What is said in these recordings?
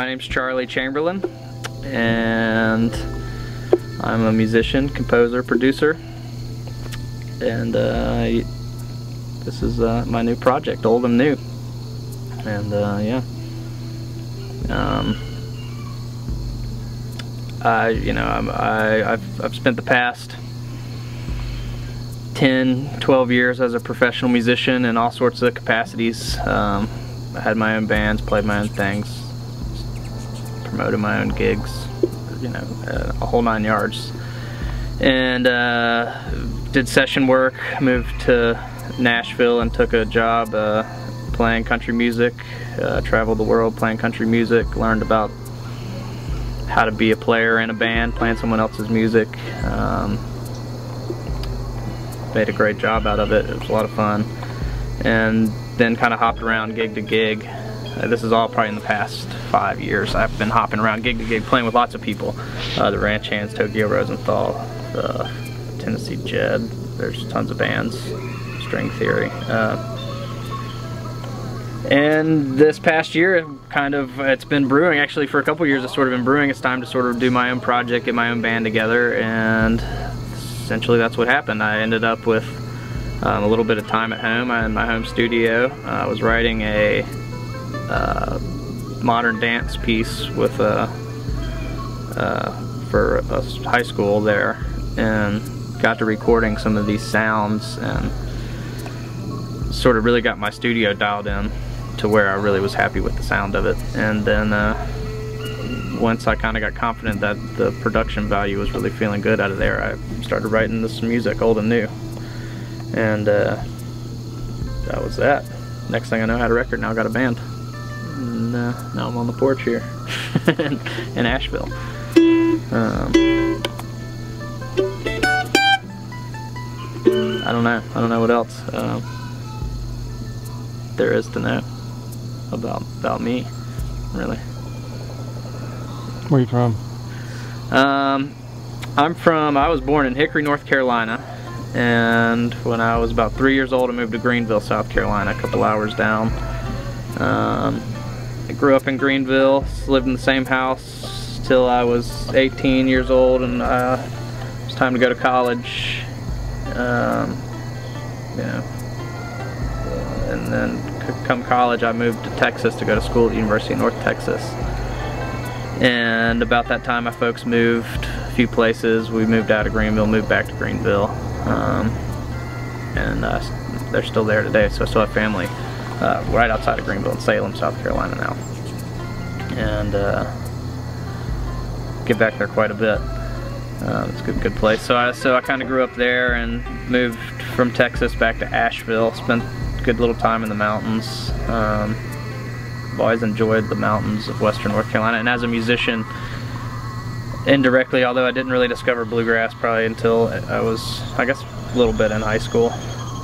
My name's Charlie Chamberlain, and I'm a musician, composer, producer, and this is my new project, Old and New. And yeah, I've spent the past 10-12 years as a professional musician in all sorts of capacities. I had my own bands, played my own things, promoted my own gigs, you know, a whole 9 yards. And did session work, moved to Nashville and took a job playing country music, traveled the world playing country music, learned about how to be a player in a band, playing someone else's music. Made a great job out of it. It was a lot of fun. And then kind of hopped around gig to gig. This is all probably in the past 5 years. I've been hopping around gig to gig, playing with lots of people. The Ranch Hands, Tokyo Rosenthal, Tennessee Jed. There's tons of bands, String Theory. And this past year, it's been brewing. Actually, for a couple years, it's sort of been brewing. It's time to sort of do my own project, get my own band together, and essentially that's what happened. I ended up with a little bit of time at home in my home studio. I was writing a modern dance piece with for a high school there, and got to recording some of these sounds and sort of really got my studio dialed in to where I really was happy with the sound of it. And then once I kind of got confident that the production value was really feeling good out of there, I started writing this music, old and new. And that was that. Next thing I know, I had a record, now I got a band. And now I'm on the porch here in Asheville. I don't know what else there is to know about me, really. Where are you from? I was born in Hickory, North Carolina, and when I was about 3 years old I moved to Greenville, South Carolina, a couple hours down. I grew up in Greenville, lived in the same house till I was 18 years old, and it was time to go to college. You know, and then come college I moved to Texas to go to school at the University of North Texas. And about that time my folks moved a few places. We moved out of Greenville, moved back to Greenville, and they're still there today, so I still have family right outside of Greenville in Salem, South Carolina now. And get back there quite a bit. It's a good place. So I kind of grew up there and moved from Texas back to Asheville. Spent a good little time in the mountains. I've always enjoyed the mountains of western North Carolina. And as a musician, indirectly, although I didn't really discover bluegrass probably until I was, I guess, a little bit in high school.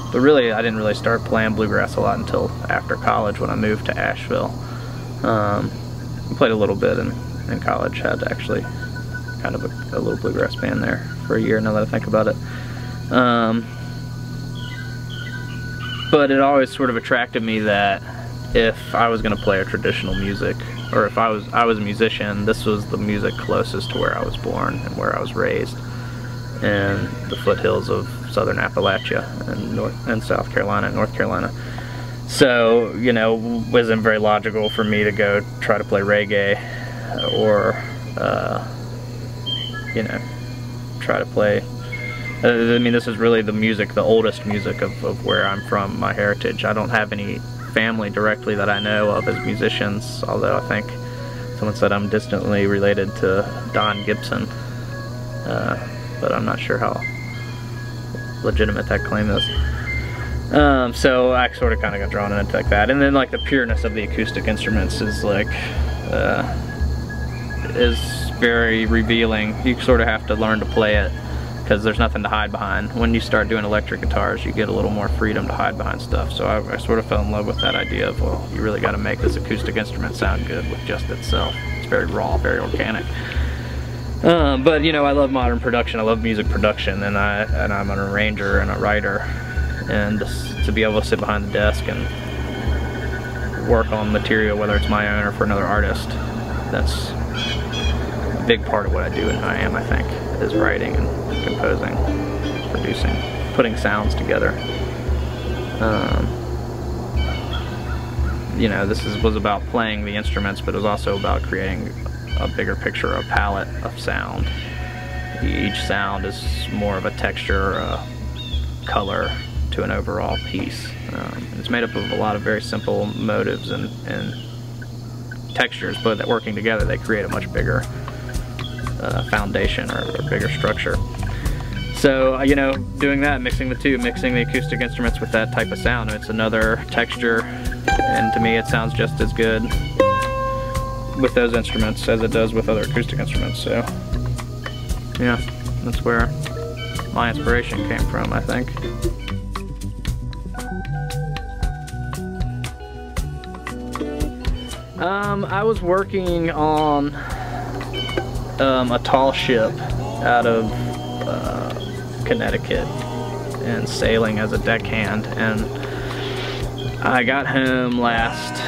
But really, I didn't really start playing bluegrass a lot until after college when I moved to Asheville. I played a little bit in college. Had actually kind of a little bluegrass band there for a year, now that I think about it. But it always sort of attracted me that if I was going to play a traditional music, or if I was a musician, this was the music closest to where I was born and where I was raised, in the foothills of southern Appalachia and South Carolina and North Carolina. So, you know, it wasn't very logical for me to go try to play reggae or you know, try to play. I mean, this is really the music, the oldest music of where I'm from, my heritage. I don't have any family directly that I know of as musicians, although I think someone said I'm distantly related to Don Gibson, but I'm not sure how legitimate that claim is. So I sort of kind of got drawn into like that, and then like the pureness of the acoustic instruments is like is very revealing. You sort of have to learn to play it because there's nothing to hide behind. When you start doing electric guitars, you get a little more freedom to hide behind stuff. So I sort of fell in love with that idea of, well, you really got to make this acoustic instrument sound good with just itself. It's very raw, very organic. But you know, I love modern production. I love music production, and I'm an arranger and a writer, and to be able to sit behind the desk and work on material, whether it's my own or for another artist, that's a big part of what I do and who I am, I think, is writing and composing, producing, putting sounds together. You know, this was about playing the instruments, but it was also about creating a bigger picture, a palette of sound. Each sound is more of a texture, a color to an overall piece. It's made up of a lot of very simple motives and textures, but that working together, they create a much bigger foundation or bigger structure. So, you know, doing that, mixing the two, mixing the acoustic instruments with that type of sound, it's another texture, and to me it sounds just as good with those instruments as it does with other acoustic instruments. So, yeah, that's where my inspiration came from, I think. I was working on a tall ship out of Connecticut and sailing as a deckhand, and I got home last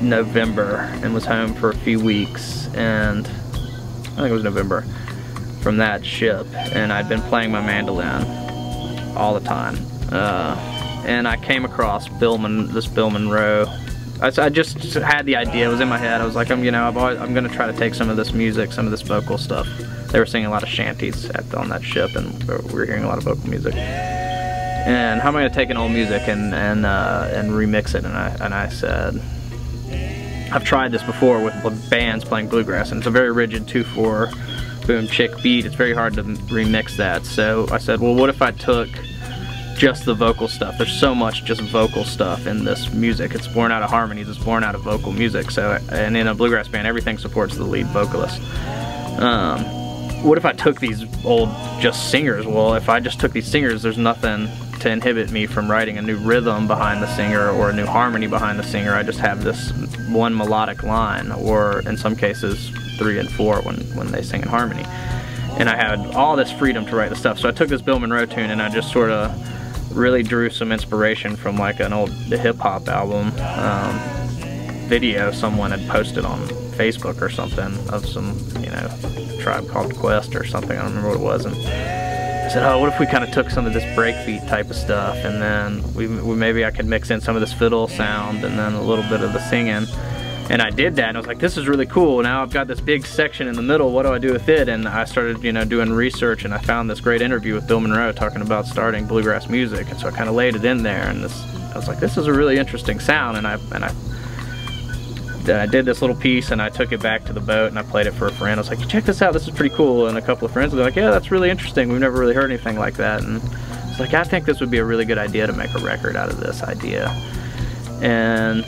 November and was home for a few weeks, and I think it was November, from that ship, and I'd been playing my mandolin all the time, and I came across this Bill Monroe. I just had the idea, it was in my head. I was like, I'm gonna try to take some of this music, some of this vocal stuff. They were singing a lot of shanties on that ship, and we were hearing a lot of vocal music. And how am I gonna take an old music and remix it? And I said, I've tried this before with bands playing bluegrass, and it's a very rigid 2/4 boom chick beat. It's very hard to remix that. So I said, well, what if I took just the vocal stuff? There's so much just vocal stuff in this music. It's born out of harmonies, it's born out of vocal music. So, and in a bluegrass band, everything supports the lead vocalist. What if I took these old just singers? Well, if I just took these singers, there's nothing to inhibit me from writing a new rhythm behind the singer or a new harmony behind the singer. I just have this one melodic line, or in some cases 3 and 4 when they sing in harmony. And I had all this freedom to write the stuff. So I took this Bill Monroe tune and I just sort of really drew some inspiration from like an old hip-hop album video someone had posted on Facebook or something of some, you know, Tribe Called Quest or something. I don't remember what it was. And I said, oh, what if we kind of took some of this breakbeat type of stuff, and then maybe I could mix in some of this fiddle sound and then a little bit of the singing. And I did that, and I was like, this is really cool. Now I've got this big section in the middle, what do I do with it? And I started, you know, doing research, and I found this great interview with Bill Monroe talking about starting bluegrass music, and so I kind of laid it in there, and I was like, this is a really interesting sound, and I did this little piece, and I took it back to the boat, and I played it for a friend. I was like, check this out, this is pretty cool. And a couple of friends were like, yeah, that's really interesting, we've never really heard anything like that. And I was like, I think this would be a really good idea to make a record out of this idea. And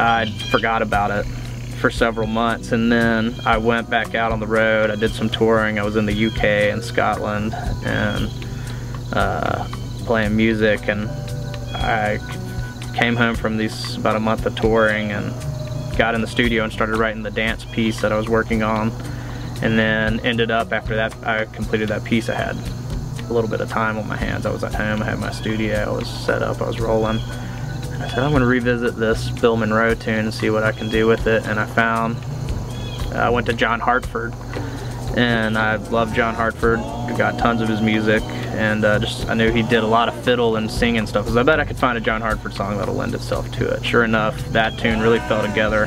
I forgot about it for several months, and then I went back out on the road. I did some touring. I was in the UK and Scotland and playing music, and I came home from these about a month of touring and got in the studio and started writing the dance piece that I was working on. And then ended up, after that I completed that piece, I had a little bit of time on my hands. I was at home, I had my studio, I was set up, I was rolling. I said, I'm going to revisit this Bill Monroe tune and see what I can do with it. And I went to John Hartford, and I love John Hartford. I got tons of his music, and I knew he did a lot of fiddle and singing stuff, because I bet I could find a John Hartford song that'll lend itself to it. Sure enough, that tune really fell together,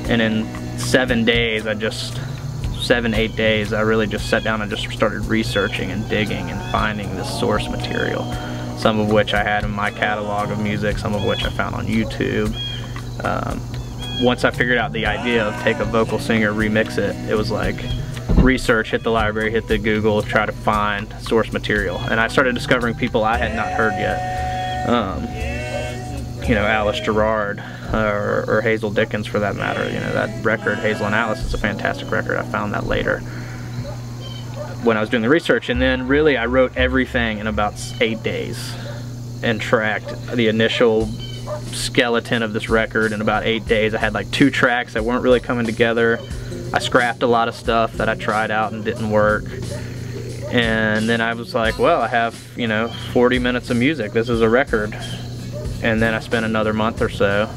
and in 7 days, 7-8 days, I really just sat down and just started researching and digging and finding this source material. Some of which I had in my catalog of music, some of which I found on YouTube. Once I figured out the idea of take a vocal singer, remix it, it was like research, hit the library, hit the Google, try to find source material. And I started discovering people I had not heard yet. You know, Alice Gerrard, or Hazel Dickens for that matter. You know, that record, Hazel and Alice, is a fantastic record. I found that later when I was doing the research. And then really I wrote everything in about 8 days and tracked the initial skeleton of this record in about 8 days. I had like 2 tracks that weren't really coming together. I scrapped a lot of stuff that I tried out and didn't work. And then I was like, well, I have, you know, 40 minutes of music. This is a record. And then I spent another month or so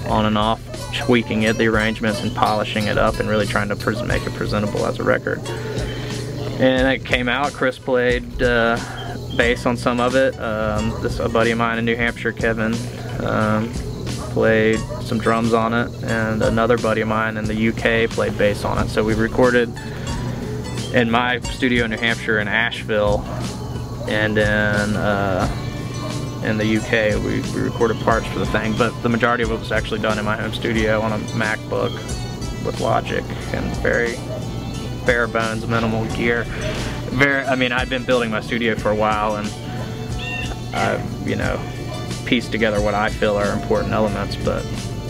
on and off tweaking it, the arrangements, and polishing it up and really trying to make it presentable as a record. And it came out. Chris played bass on some of it. A buddy of mine in New Hampshire, Kevin, played some drums on it, and another buddy of mine in the UK played bass on it. So we recorded in my studio in New Hampshire and Asheville, and then in the UK we recorded parts for the thing, but the majority of it was actually done in my home studio on a MacBook with Logic and very bare bones, minimal gear. I mean, I'd been building my studio for a while, and I've, you know, pieced together what I feel are important elements, but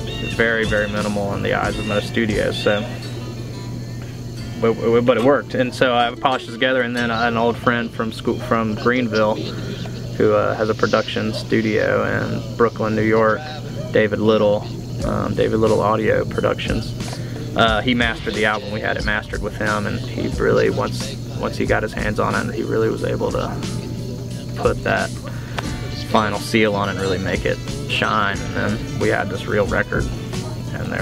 it's very, very minimal in the eyes of most studios. So, but it worked, and so I polished it together. And then an old friend from school, from Greenville, who has a production studio in Brooklyn, New York, David Little Audio Productions. He mastered the album. We had it mastered with him, and he really, once he got his hands on it, he really was able to put that final seal on it and really make it shine. And then we had this real record, and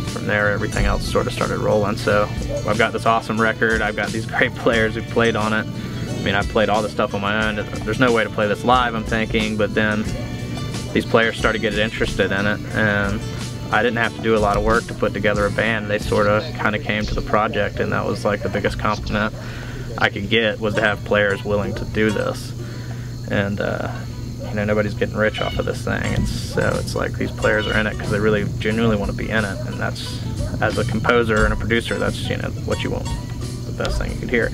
from there everything else sort of started rolling. So I've got this awesome record. I've got these great players who played on it. I mean, I played all the stuff on my own. There's no way to play this live, I'm thinking, but then these players started getting interested in it, and I didn't have to do a lot of work to put together a band. They sort of kind of came to the project, and that was like the biggest compliment I could get, was to have players willing to do this. And you know, nobody's getting rich off of this thing, and so it's like these players are in it because they really genuinely want to be in it, and that's, as a composer and a producer, that's, you know, what you want, the best thing you could hear.